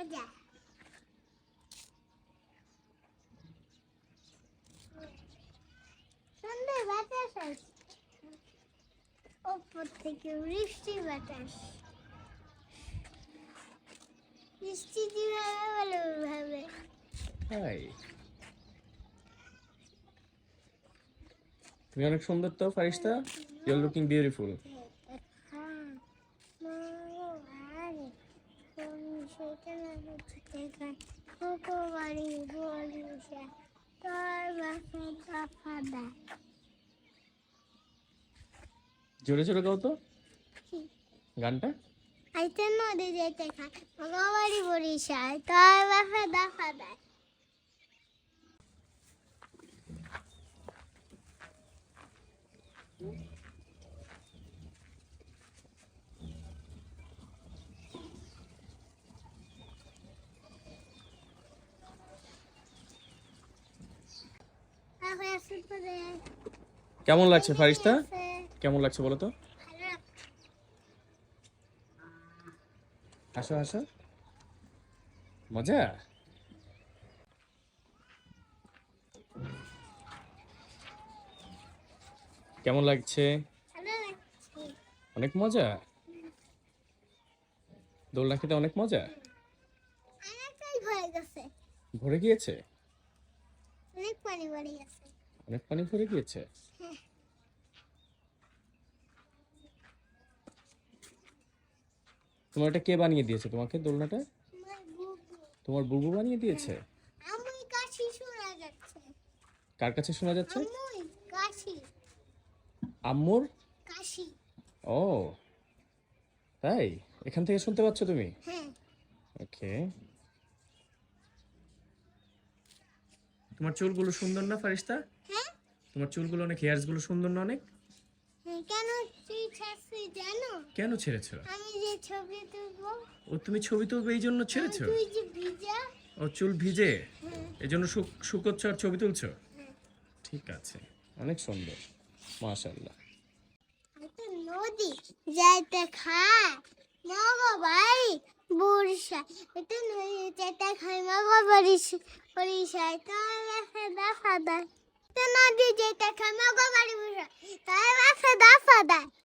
মজা সুন্দর বাতাস আছে উপর থেকে বৃষ্টি বাতাস বৃষ্টি দিবে ভালোভাবে হাই, তুমি অনেক সুন্দর তো ফারিস্তা। You are looking beautiful. জোরে জোরে গাও তো গানটা। আইতে নদী যেতে খায় মগবাড়ি বরিশাল তার বাপে দাফা দেয় কেমন লাগছে ফারিস্তা? কেমন লাগছে বলো তো? হাসো হাসো, মজা। কেমন লাগছে? অনেক মজা। দোলনা খেতে অনেক মজা। ভরে গিয়েছে, অনেক পানি ভরে গেছে অনেক পানি ভরে গিয়েছে। তোমার এটা কে বানিয়ে দিয়েছে তোমাকে দোলনাটা? তোমার বুবু বানিয়ে দিয়েছে? আমি কাশি শোনা যাচ্ছে কার কাছে শোনা যাচ্ছে? আমি কাশি আম্মুর? কাশি ও তাই, এখান থেকে শুনতে পাচ্ছ তুমি? হ্যাঁ ওকে। তোমার চুলগুলো সুন্দর না ফারিস্তা? হ্যাঁ তোমার চুলগুলো অনেক, হেয়ারস গুলো সুন্দর না অনেক? কেন তুই ছাড়ছিস জানো? কেন ছেড়েছো? আমি যে ছবি তুলবো ও তুমি ছবি তুলবে এই জন্য ছেড়েছো? তুই যে ভিজা ও চুল ভিজে হ্যাঁ এই জন্য শুকোচ্ছ আর ছবি তুলছো? হ্যাঁ ঠিক আছে, অনেক সুন্দর, মাশাআল্লাহ। এটা নদী যাইতে খায় মগবাড়ি বরিশাল এটা নদী যাইতে খায় মগবাড়ি বরিশাল তার বাপে দাফা দেয় এটা নদী যেতে খায় মগবাড়ি বরিশাল তার বাপে দাফা দেয়